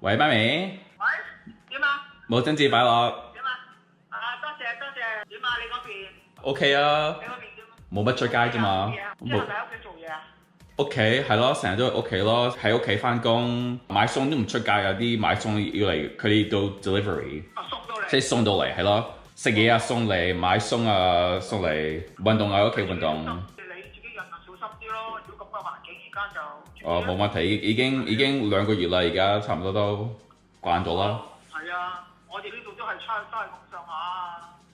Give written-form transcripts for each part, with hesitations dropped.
喂，媽咪，喂，點啊？母親節快樂。點啊？多謝多謝。點啊？你嗰邊？ OK 啊，你嗰邊點啊？冇乜出街啫嘛。即係咪喺屋企做嘢啊？屋企係咯，成日都喺屋企咯，喺屋企翻工，買餸都唔出街，有啲買餸要嚟，佢哋到 delivery，送到嚟。即係送到嚟係咯，食嘢啊送嚟，買餸啊送嚟，運動喺屋企運動。你自己人小心啲咯，如果咁嘅環境而家就。哦，冇問題，已經2個月啦，而家差唔多都慣咗啦。係啊，我哋呢度都係咁上下，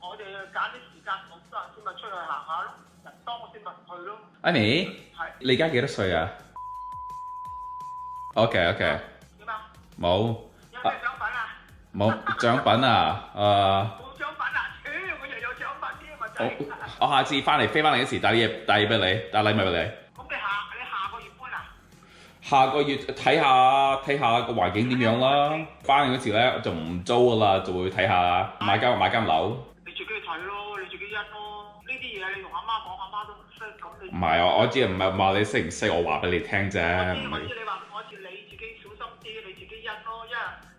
我哋揀啲時間冇得先咪出去行下咯，人多我先咪唔去咯。Amy，係。你而家幾多歲啊？OK。點啊？冇。有咩獎品啊？冇獎品啊？冇獎品啊？我又有獎品添咪就係。我下次飛翻嚟嗰時帶嘢俾你，帶禮物俾你。咁你下個月搬啊？下個月睇下個環境點樣啦。翻嚟嗰時咧就唔租噶啦，就會睇下買間樓。你自己去睇咯，你自己因咯。呢啲嘢你同阿媽講，阿媽都唔識，咁你。唔係我知唔係話你識唔識，我話俾你聽啫。我知你話我知你自己小心啲，你自己因咯，一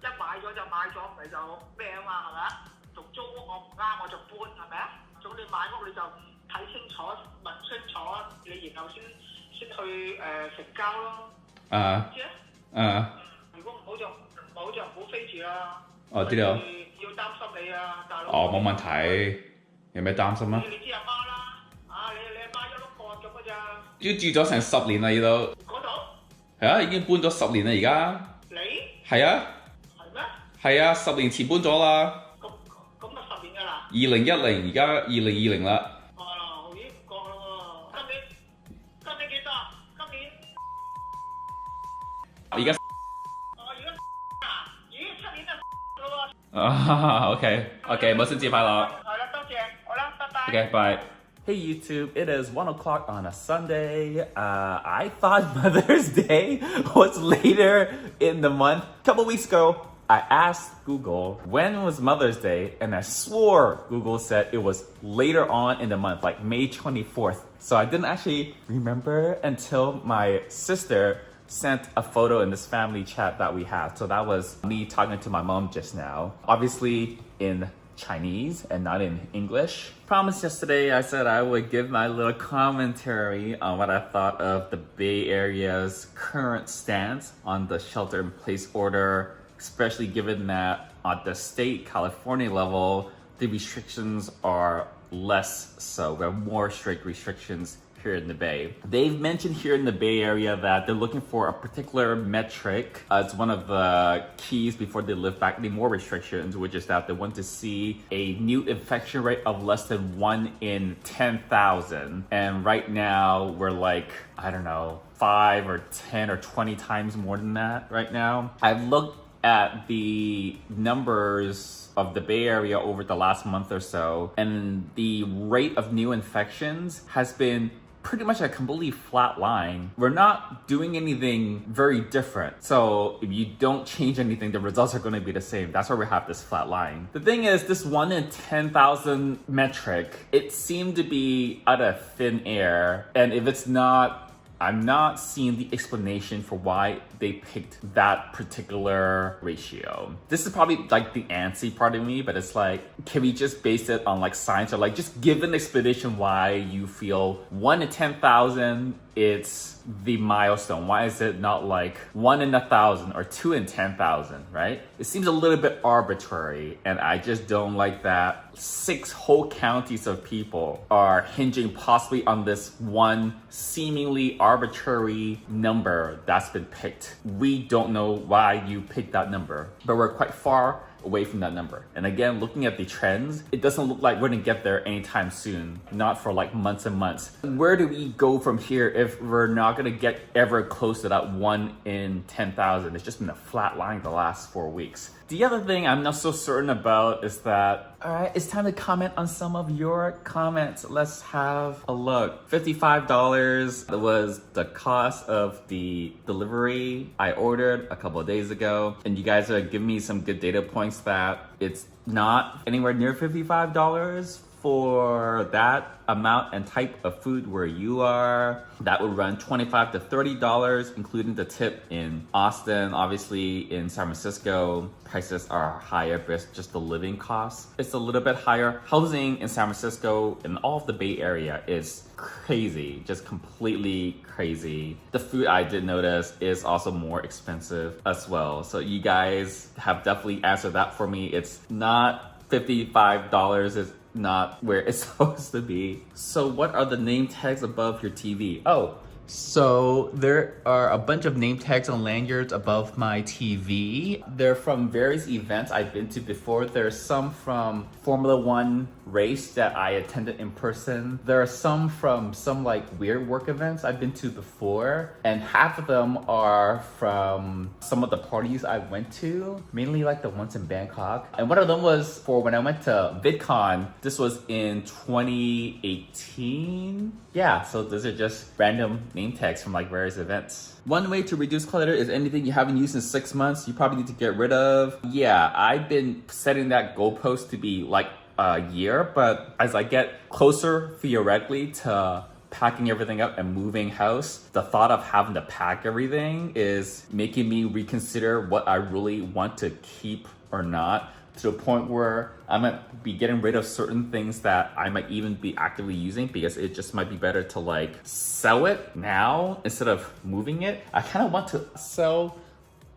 買咗就買咗，唔係就咩啊嘛，係咪啊？做租屋我唔啱我就搬，係咪啊？咁你買屋你就睇清楚、問清楚，你然後先去成交咯。知啊？如果唔好就唔好飛住啦。哦，知道。要擔心你啊，大佬。哦，冇問題。有咩擔心啊？你知阿媽啦，你阿媽一碌幹咁嘅咋？要住咗成10年啦，要都。嗰度？係啊，已經搬咗10年啦，而家。你？係啊。係咩？係啊，10年前搬咗啦。咁就10年㗎啦。2010，而家2020啦。哦，已經唔覺啦喎。今年幾多？今年？而家。已經7年就啦喎。啊，OK，母親節快樂。係啦，多謝，好啦，拜拜。Okay, bye. Hey YouTube, it is 1 o'clock on a Sunday. I thought Mother's Day was later in the month. A couple weeks ago, I asked Google when was Mother's Day, and I swore Google said it was later on in the month, like May 24th. So I didn't actually remember until my sister sent a photo in this family chat that we have. So that was me talking to my mom just now. Obviously in Chinese and not in English. Promised yesterday I said I would give my little commentary on what I thought of the Bay Area's current stance on the shelter-in-place order, especially given that at the state California level, the restrictions are less so. We have more strict restrictions here in the Bay. They've mentioned here in the Bay Area that they're looking for a particular metric. It's one of the keys before they lift back any more restrictions, which is that they want to see a new infection rate of less than 1 in 10,000. And right now we're like, I don't know, 5 or 10 or 20 times more than that right now. I've looked at the numbers of the Bay Area over the last month or so, and the rate of new infections has been pretty much a completely flat line. We're not doing anything very different. So if you don't change anything, the results are going to be the same. That's why we have this flat line. The thing is, this 1 in 10,000 metric, it seemed to be out of thin air. And if it's not, I'm not seeing the explanation for why they picked that particular ratio. This is probably like the antsy part of me, but it's like, can we just base it on like science, or like just give an explanation why you feel 1 in 10,000 it's the milestone? Why is it not like 1 in 1,000 or 2 in 10,000, right? It seems a little bit arbitrary, and I just don't like that 6 whole counties of people are hinging possibly on this one seemingly arbitrary number that's been picked. We don't know why you picked that number, but we're quite far away from that number. And again, looking at the trends, it doesn't look like we're gonna get there anytime soon, not for like months and months. Where do we go from here if we're not gonna get ever close to that 1 in 10,000? It's just been a flat line the last 4 weeks. The other thing I'm not so certain about is that, all right, it's time to comment on some of your comments. Let's have a look. $55 was the cost of the delivery I ordered a couple of days ago. And you guys are giving me some good data points that it's not anywhere near $55 for that amount and type of food where you are, that would run $25 to $30, including the tip in Austin. Obviously, in San Francisco, prices are higher, but it's just the living costs. It's a little bit higher. Housing in San Francisco and all of the Bay Area is crazy, just completely crazy. The food, I did notice, is also more expensive as well. So you guys have definitely answered that for me. It's not $55, it's not where it's supposed to be. So what are the name tags above your TV? Oh, so there are a bunch of name tags on lanyards above my TV. They're from various events I've been to before. There's some from Formula One race that I attended in person. There are some from some like weird work events I've been to before. And half of them are from some of the parties I went to, mainly like the ones in Bangkok. And one of them was for when I went to VidCon. This was in 2018. Yeah, so those are just random name tags from like various events. One way to reduce clutter is anything you haven't used in 6 months, you probably need to get rid of. Yeah, I've been setting that goalpost to be like a year, but as I get closer theoretically to packing everything up and moving house, the thought of having to pack everything is making me reconsider what I really want to keep or not, to the point where I might be getting rid of certain things that I might even be actively using because it just might be better to like sell it now instead of moving it. I kind of want to sell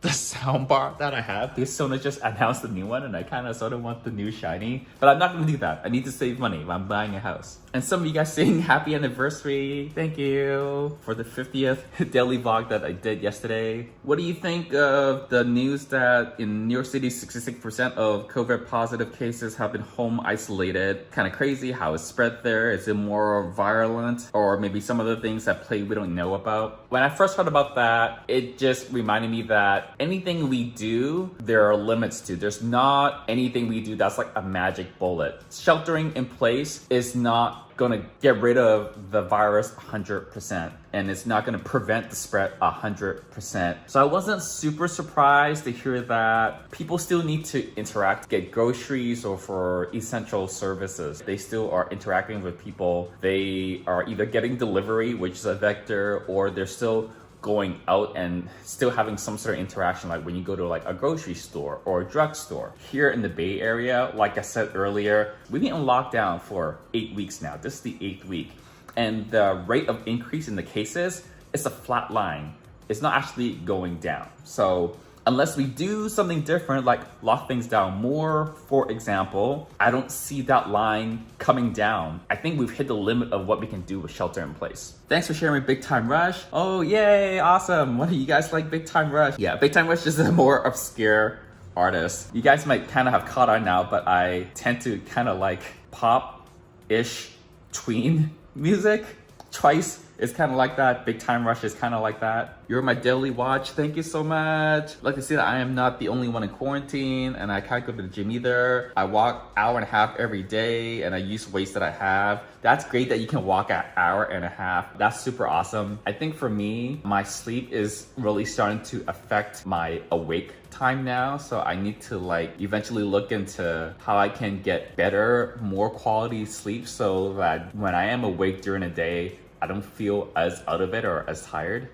the soundbar that I have because Sony just announced the new one and I kind of sort of want the new shiny, but I'm not going to do that. I need to save money if I'm buying a house. And some of you guys saying happy anniversary. Thank you for the 50th daily vlog that I did yesterday. What do you think of the news that in New York City, 66% of COVID positive cases have been home isolated? Kind of crazy how it's spread there. Is it more virulent or maybe some other things at play we don't know about? When I first heard about that, it just reminded me that anything we do, there are limits to. There's not anything we do that's like a magic bullet. Sheltering in place is not gonna get rid of the virus 100%, and it's not gonna prevent the spread 100%. So I wasn't super surprised to hear that people still need to interact, get groceries or for essential services. They still are interacting with people. They are either getting delivery, which is a vector, or they're still going out and still having some sort of interaction, like when you go to like a grocery store or a drugstore. Here in the Bay Area, like I said earlier, we've been in lockdown for 8 weeks now. This is the 8th week. And the rate of increase in the cases is a flat line. It's not actually going down. So unless we do something different, like lock things down more, for example, I don't see that line coming down. I think we've hit the limit of what we can do with shelter in place. Thanks for sharing Big Time Rush. Oh, yay, awesome. What do you guys like Big Time Rush? Yeah, Big Time Rush is a more obscure artist. You guys might kind of have caught on now, but I tend to kind of like pop-ish tween music. Twice is kind of like that. Big Time Rush is kind of like that. You're my daily watch. Thank you so much. Like to see that I am not the only one in quarantine and I can't go to the gym either. I walk hour and a half every day and I use weights that I have. That's great that you can walk an hour and a half. That's super awesome. I think for me, my sleep is really starting to affect my awake time now. So I need to like eventually look into how I can get better, more quality sleep so that when I am awake during the day, I don't feel as out of it or as tired.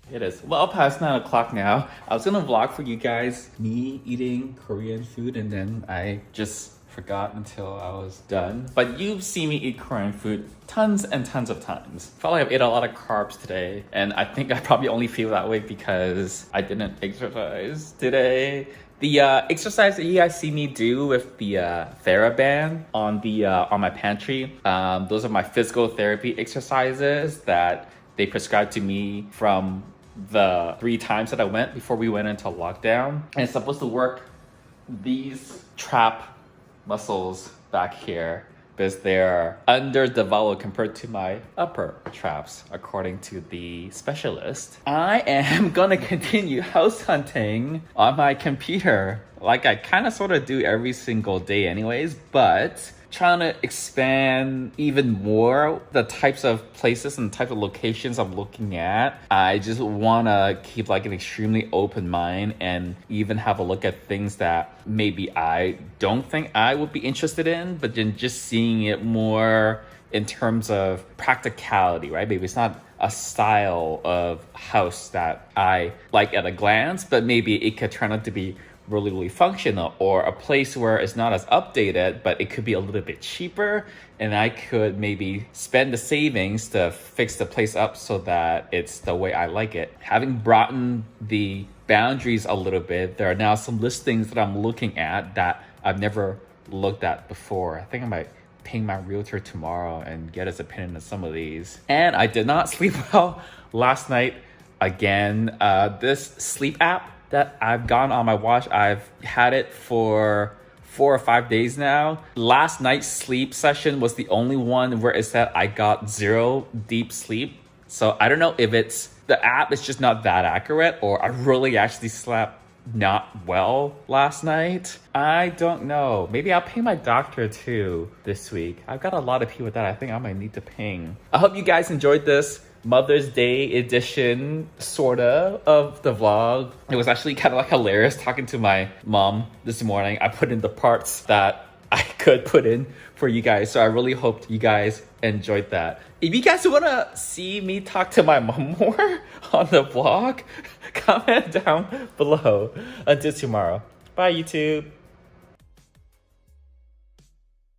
It is well past 9 o'clock now. I was gonna vlog for you guys me eating Korean food and then I just forgot until I was done. But you've seen me eat Korean food tons and tons of times. Felt like I've ate a lot of carbs today and I think I probably only feel that way because I didn't exercise today. The exercise that you guys see me do with the TheraBand on my pantry, those are my physical therapy exercises that they prescribed to me from the 3 times that I went before we went into lockdown. And it's supposed to work these trap muscles back here because they're underdeveloped compared to my upper traps, according to the specialist. I am gonna continue house hunting on my computer. like I kind of sort of do every single day anyways, but trying to expand even more the types of places and types of locations I'm looking at. I just want to keep like an extremely open mind and even have a look at things that maybe I don't think I would be interested in, but then just seeing it more in terms of practicality, right? Maybe it's not a style of house that I like at a glance, but maybe it could turn out to be really functional, or a place where it's not as updated, but it could be a little bit cheaper, and I could maybe spend the savings to fix the place up so that it's the way I like it. Having broadened the boundaries a little bit, there are now some listings that I'm looking at that I've never looked at before. I think I might ping my realtor tomorrow and get his opinion on some of these. And I did not sleep well last night again. This sleep app that I've gone on my watch, I've had it for 4 or 5 days now. Last night's sleep session was the only one where it said I got 0 deep sleep. So I don't know if it's the app is just not that accurate, or I really actually slept not well last night. I don't know. Maybe I'll ping my doctor too this week. I've got a lot of people that I think I might need to ping. I hope you guys enjoyed this Mother's Day edition, sorta, of the vlog. It was actually kind of like hilarious talking to my mom this morning. I put in the parts that I could put in for you guys, so I really hope you guys enjoyed that. If you guys want to see me talk to my mom more on the vlog, comment down below. Until tomorrow. Bye, YouTube.